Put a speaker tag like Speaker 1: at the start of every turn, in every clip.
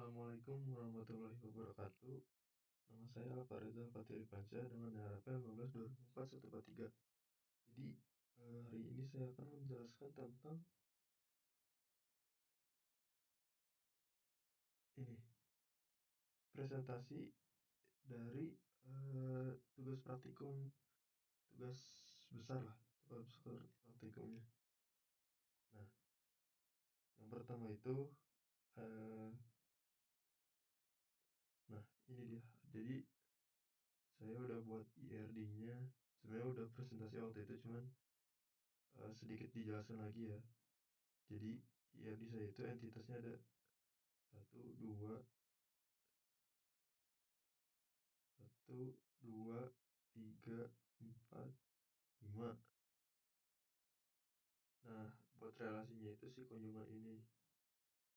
Speaker 1: Assalamualaikum warahmatullahi wabarakatuh. Nama saya Alfareza Fatiri Panca dengan NRP 15 2004 143. Jadi hari ini saya akan menjelaskan tentang ini presentasi dari tugas praktikum, tugas besar lah, tugas besar praktikumnya. Nah, yang pertama itu ini dia. Jadi saya udah buat IRD-nya, sebenarnya udah presentasi waktu itu, cuman sedikit dijelaskan lagi ya. Jadi IRD saya itu entitasnya ada 1, 2, 3, 4, 5. Nah, buat relasinya itu si kunjungan ini.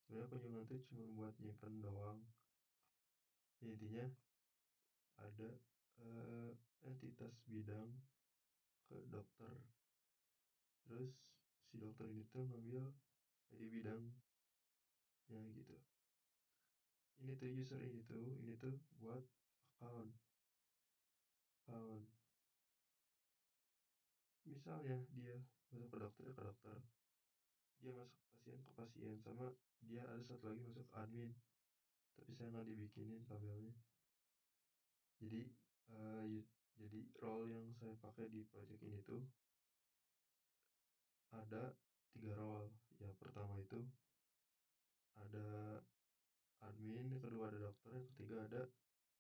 Speaker 1: Sebenarnya kunjungan itu cuma buat nyimpen doang. Ya, intinya ada entitas bidang ke dokter. Terus si dokter ini tuh ngambil ID bidangnya gitu. Ini tuh user ini tuh buat account. Misalnya dia masuk ke dokter, dia masuk ke pasien, sama dia ada satu lagi masuk admin, tapi saya nggak dibikinin tabelnya. Jadi jadi role yang saya pakai di project ini tuh ada 3 role. Yang pertama itu ada admin, yang kedua ada dokter, yang ketiga ada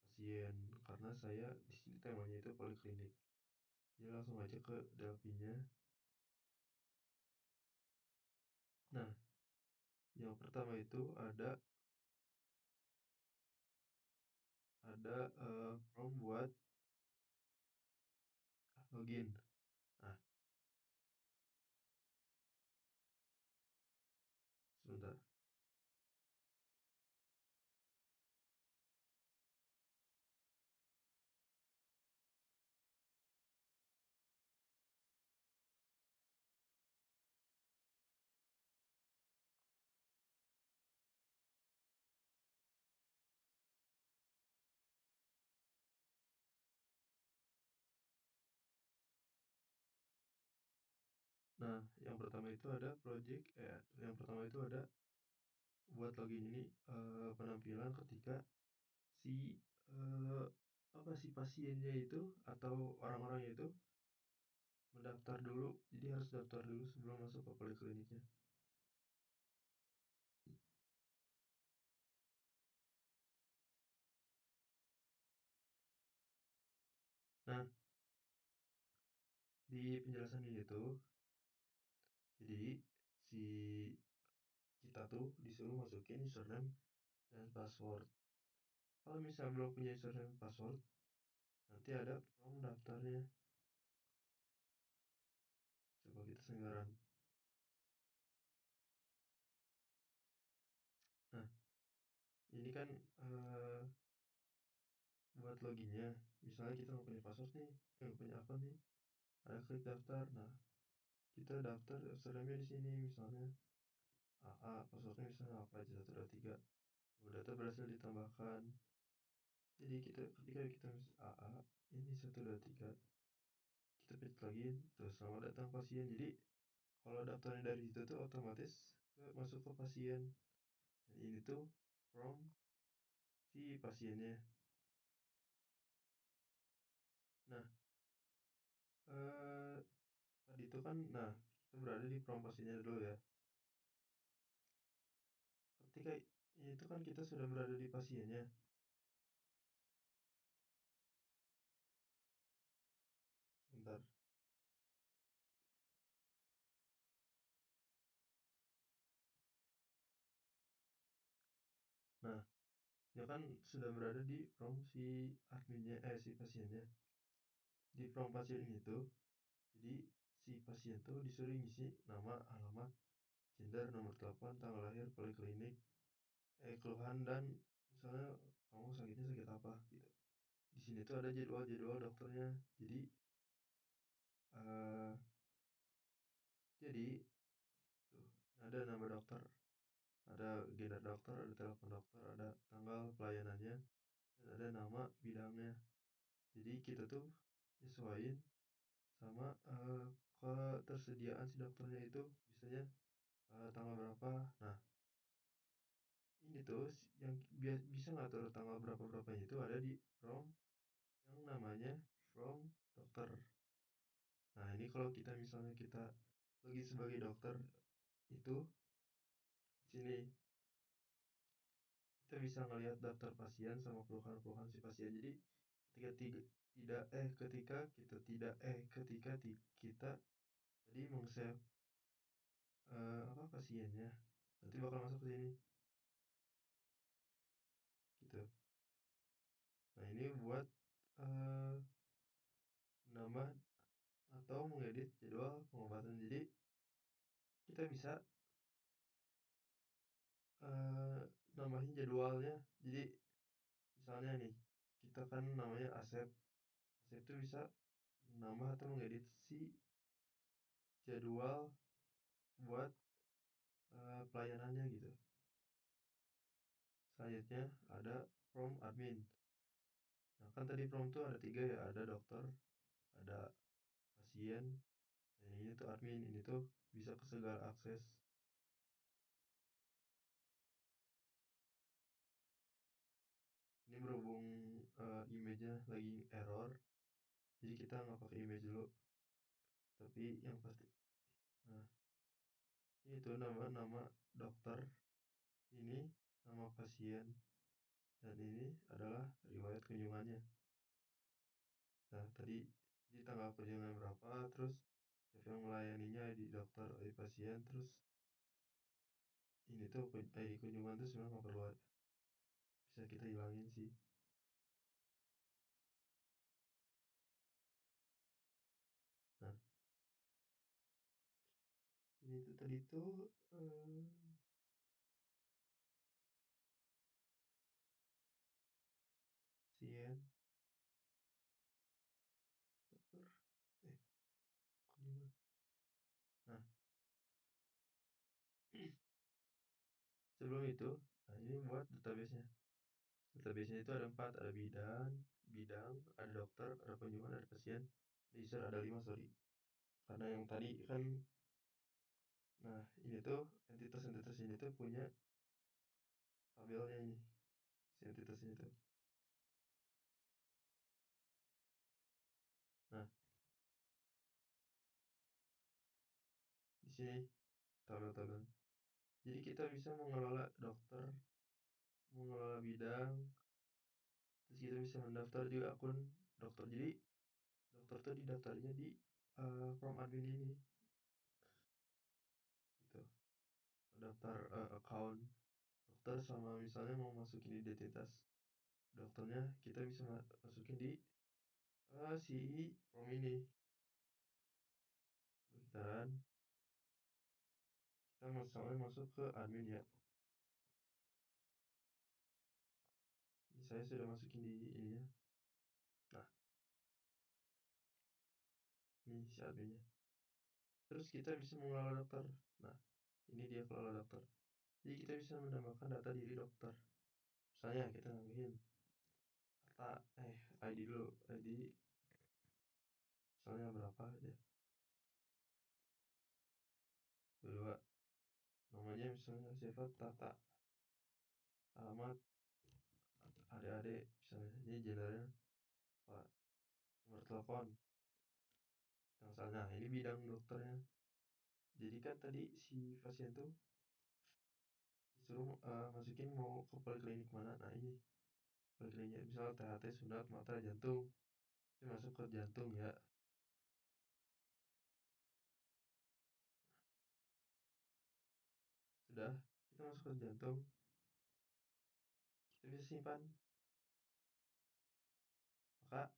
Speaker 1: pasien. Karena saya di sini temanya itu poliklinik. Jadi langsung aja ke Delphi-nya. Nah, yang pertama itu ada form buat login. Nah, sebentar. Nah, yang pertama itu ada buat login ini penampilan ketika si si pasiennya itu atau orang-orangnya itu mendaftar dulu. Jadi harus daftar dulu sebelum masuk ke polikliniknya. Nah, di penjelasan ini tuh, jadi si kita tuh disuruh masukin username dan password. Kalau misalnya belum punya username dan password, nanti ada form daftarnya. Coba kita sekarang. Nah, ini kan buat loginnya. Misalnya kita nggak punya password nih, nggak punya akun nih, ada klik daftar. Nah, kita daftar username di sini, misalnya AA, passwordnya misalnya apa aja, 1, 2, 3. Data berhasil ditambahkan. Jadi ketika kita AA ini 1, 2, 3, kita pencet lagi terus selamat datang pasien. Jadi kalau daftarnya dari situ tuh otomatis masuk ke pasien. Nah, ini tuh from si pasiennya. Nah, tadi itu kan, nah kita berada di from pasiennya dulu ya. Ketika itu kan kita sudah berada di pasiennya. Sebentar. Nah, ya kan sudah berada di from si adminnya, si pasiennya. Di from pasien ini tuh, jadi si pasien tuh disuruh ngisi nama, alamat, gender, nomor telepon, tanggal lahir, poliklinik, keluhan, dan misalnya kamu sakitnya sakit apa gitu. Di sini tuh ada jadwal dokternya. eh, Jadi tuh ada nama dokter. ada gender dokter, ada telepon dokter, ada tanggal pelayanannya, dan ada nama bidangnya. Jadi kita tuh nyesuaiin sama ketersediaan si dokternya itu biasanya tanggal berapa. Nah, ini tuh yang bisa ngatur tanggal berapa berapanya itu ada di from yang namanya from dokter. Nah, ini kalau kita misalnya kita lagi sebagai dokter itu di sini kita bisa ngelihat daftar pasien sama keluhan-keluhan si pasien. Jadi ketika tidak ketika kita tidak ketika kita tadi meng-save apa pasiennya, nanti bakal masuk ke sini gitu. Nah, ini buat eh menambah atau mengedit jadwal pengobatan. Jadi kita bisa eh nambahin jadwalnya. Jadi misalnya nih, kita kan namanya Asep. Asep itu bisa menambah atau mengedit si jadwal buat pelayanannya gitu. Selanjutnya ada from admin. Nah, kan tadi from tuh ada 3 ya, ada dokter, ada pasien, dan ini tuh admin. Ini tuh bisa ke segala akses. Ini berhubung image-nya lagi error, jadi kita nggak pakai image dulu. Tapi yang pasti, nah ini tuh nama dokter, ini nama pasien, dan ini adalah riwayat kunjungannya. Nah, tadi di tanggal kunjungan berapa, terus siapa yang melayaninya, di dokter, di pasien, terus ini tuh ID kunjungan tuh sebenarnya nggak perlu, bisa kita hilangin sih. Nah, ini tuh tadi tuh pasien, dokter, kunjungan. Nah, sebelum itu, nah ini buat database-nya. Database-nya itu ada 4, ada bidang, ada dokter, ada kunjungan, ada pasien, ada user, ada 5, sorry. Karena yang tadi kan, nah ini tuh entitas-entitas ini tuh punya tabelnya ini, si entitas ini tuh. Nah, di sini tabel-tabel. Jadi kita bisa mengelola dokter, mengelola bidang, terus kita bisa mendaftar juga akun dokter. Jadi dokter tuh didaftarnya di form admin ini gitu. Daftar account dokter, sama misalnya mau masukin identitas dokternya, kita bisa masukin di si form ini. Sekitaran kita misalnya masuk ke admin ya. Ini saya sudah masukin di ininya. Nah, ini si adminnya. Terus kita bisa mengelola dokter. Nah, ini dia kelola dokter. Jadi kita bisa menambahkan data diri dokter. Misalnya kita nambahin kata ID dulu, ID misalnya berapa aja. Kedua, namanya misalnya siapa, Tata. Alamat adik-adik, misalnya ini gendernya Pak. Nomor telepon, misalnya ini bidang dokternya. Jadi kan tadi si pasien tuh disuruh masukin mau ke poliklinik mana. Nah, ini polikliniknya misal THT, sunat, mata, jantung. Saya masuk ke jantung ya. Sudah, kita masuk ke jantung. Kita bisa simpan. Maka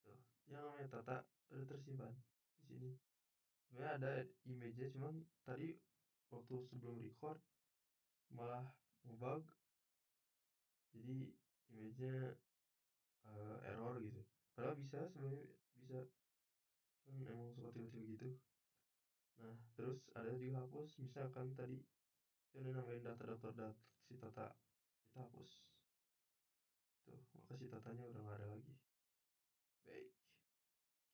Speaker 1: tuh, yang namanya Tata udah tersimpan di sini. Sebenarnya ada image-nya, cuman tadi waktu sebelum record malah ngebug. Jadi image-nya error gitu. Padahal bisa sebenarnya, bisa, cuman emang suka tiba-tiba gitu. Nah, terus ada dihapus misalkan tadi Kita udah nambahin data dokter si Tata, kita hapus. Tuh, maka si Tatanya udah nggak ada lagi. Baik,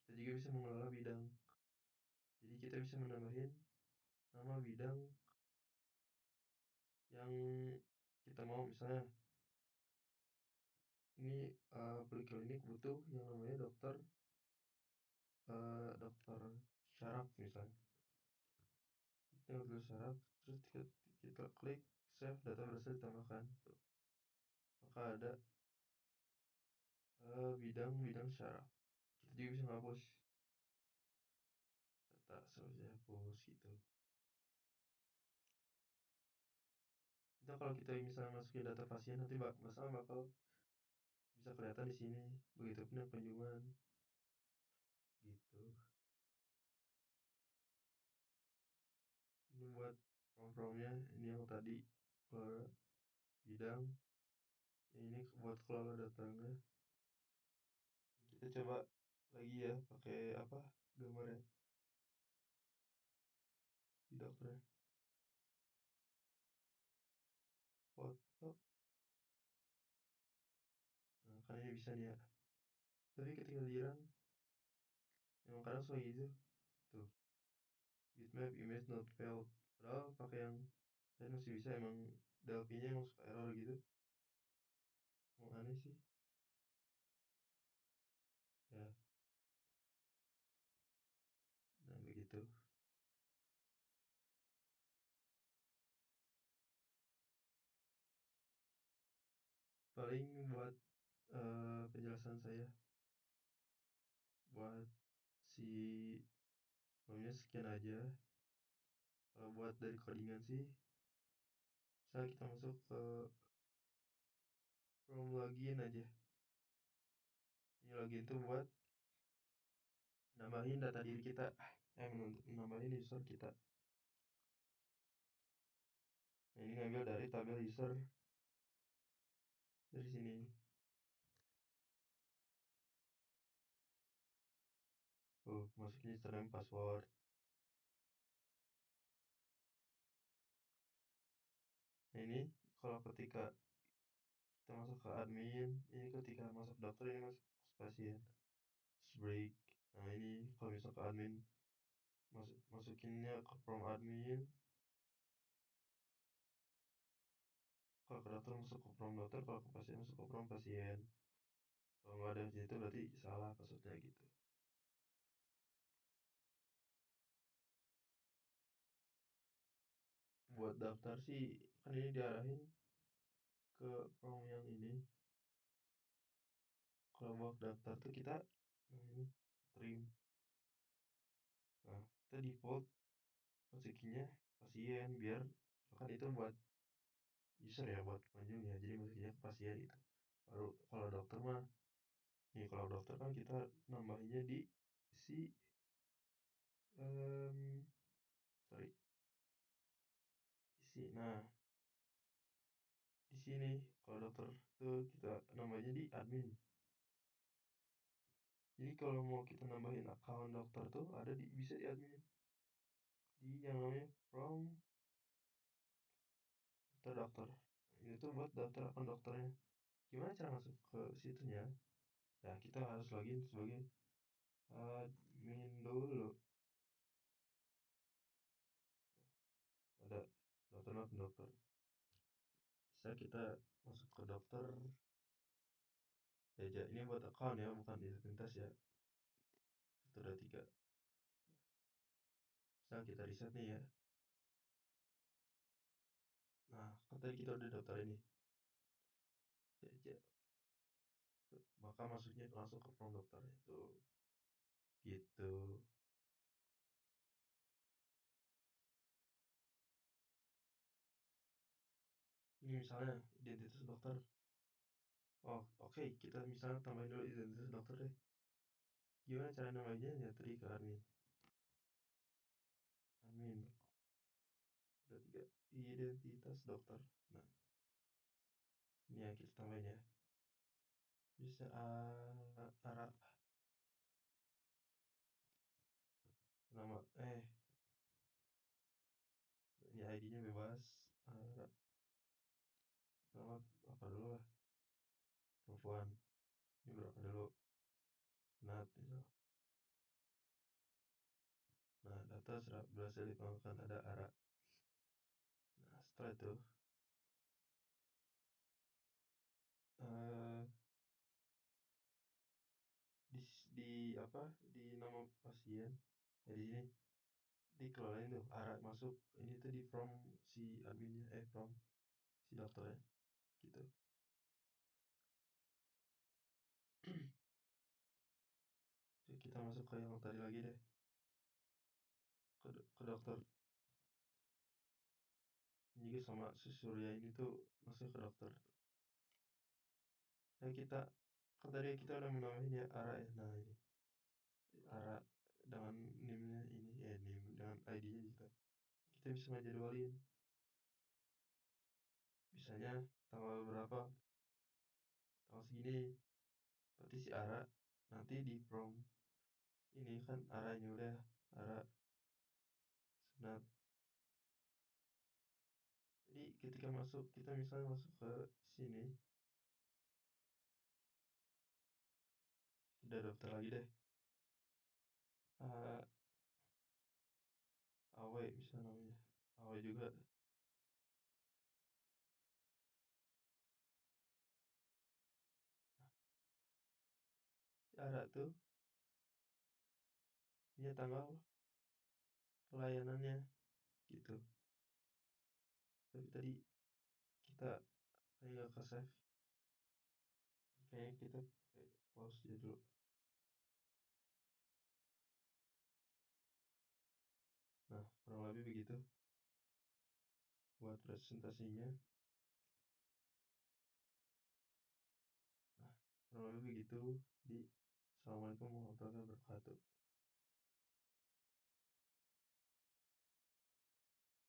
Speaker 1: kita juga bisa mengelola bidang. Jadi kita bisa menambahin nama bidang yang kita mau, misalnya ini poliklinik butuh yang namanya dokter syaraf misalnya. Kita dokter syaraf, terus kita klik save, data berhasil ditambahkan. Tuh. Maka ada bidang syaraf. Kita juga bisa ngapus data, seharusnya hapus gitu. Kita kalau kita misalnya masukin data pasien, nanti masalah bakal bisa kelihatan di sini. Begitupun yang kunjungan gitu. Ini buat form-formnya, ini yang tadi kelola bidang, ini buat kelola datanya. Kita coba lagi ya, pakai apa gambarnya di dokternya, foto. Nah, kan ini bisa nih ya, tapi ketika dirun emang kadang suka gitu. Tuh, bitmap image not failed, padahal pakai yang tadi masih bisa. Emang Delphi-nya emang suka error gitu, emang aneh sih ya. Nah begitu, paling buat penjelasan saya buat si formnya sekian aja. Kalau buat dari codingan sih, misalnya kita masuk ke from login aja. Ini login tuh buat nambahin data diri kita, nambahin user kita. Nah, ini ngambil dari tabel user dari sini. Masukin username, password. Nah, ini kalau ketika kita masuk ke admin, ini ketika masuk dokter, ini masuk pasien, break. Nah, ini kalau misal ke admin, masukinnya ke from admin. Kalau ke dokter masuk ke from dokter, kalau ke pasien masuk ke from pasien. Kalau nggak ada di situ berarti salah passwordnya gitu. Buat daftar sih kan ini diarahin ke from yang ini. Kalau buat daftar tuh kita, nah ini trim. Nah, kita default masukinnya pasien, biar kan itu buat user ya, buat pengunjung ya, jadi masukinnya ke pasien itu. Baru kalau dokter mah, nih kalau dokter kan kita nambahinnya di si sorry, nah di sini kalau dokter tuh kita namanya di admin. Jadi kalau mau kita nambahin account dokter tuh ada bisa di admin, di yang namanya from dokter. Ini tuh buat daftar akun dokternya. Gimana cara masuk ke situnya? Ya kita harus login sebagai admin dulu. Ada dokter. Bisa kita masuk ke dokter. Ya, ini buat account ya, bukan identitas ya. 1, 2, 3. Bisa kita reset nih ya. Nah, kan tadi kita udah daftar ini. Ya. Maka masuknya langsung ke form dokter itu. Gitu. Ini misalnya identitas dokter. Oh, oke. Kita misalnya tambahin dulu identitas dokter deh. Gimana cara namanya? Ya, tadi ke admin. Admin. 1, 2, 3. Identitas dokter. Nah, ini yang kita tambahin ya. Bisa arah nama ini ID-nya bebas. F1 ini berapa dulu nat misal. Nah, data berhasil dikembangkan, ada arah. Nah, setelah itu eh di apa, di nama pasien ya, di sini dikelolain tuh arah masuk ini tuh di from si adminnya, from si dokternya gitu. Jadi kita masuk ke yang tadi lagi deh, ke dokter. Ini juga sama si Surya ini tuh masuk ke dokter. Nah, kita kan tadi kita udah menamain ya arah ya. Nah, ini arah dengan name-nya ini, name dengan ID-nya gitu. Kita bisa ngejadwalin. Misalnya tanggal berapa, tanggal segini. Berarti si arah nanti di from ini kan arahnya udah arah senat. Jadi ketika masuk, kita misalnya masuk ke sini, udah daftar lagi deh. Uh, Awe bisa namanya. Awe juga. Arah tuh dia tanggal pelayanannya gitu. Tapi tadi kita kayak nggak ke save. Kayaknya kita pause aja dulu. Nah, kurang lebih begitu buat presentasinya. Nah, kurang lebih begitu di Assalamualaikum warahmatullahi wabarakatuh.